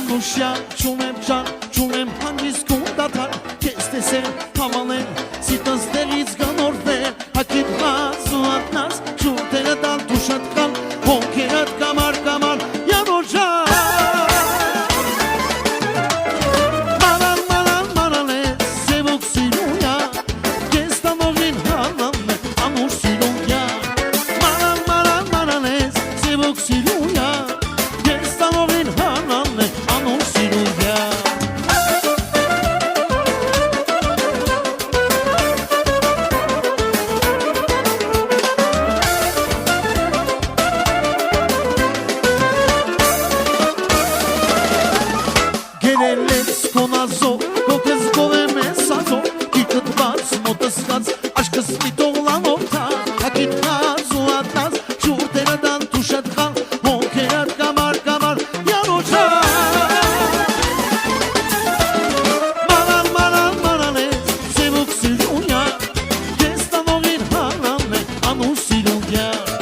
Անուշյա չունեմ ճան, չունեմ հանգիստ կունդատար Կեզ տեսել, համալել, սիտս տեղից գնորվել Հակիտ հազ ու ատնաս, շուրտերը տան դուշատ կան Հոնքերըտ կամար կամար, յանոջան Մանան, մանան, մանան է, սևոք սիրույա Կեզ տանողին հանան է, անուշ սիրույա Մանան, մանան, մանան է, սևոք սիրույա Կեզ տանողին հանան է, անուշ սիրույա Գերելեց կոնազով, գոքս գովեմ է սազով Գիտըտ բաց, մոտս կաց, աշկս միտողլանով թա Հակիտ հազ ու ատնազ, շուրտերը դան թուշատ խան Հոնքերըտ կամար կամար, յանոջան Մանան, մանան, մանան է, սևոք սիրույա Կեզ տանողին հանան է, անուշ սիրույա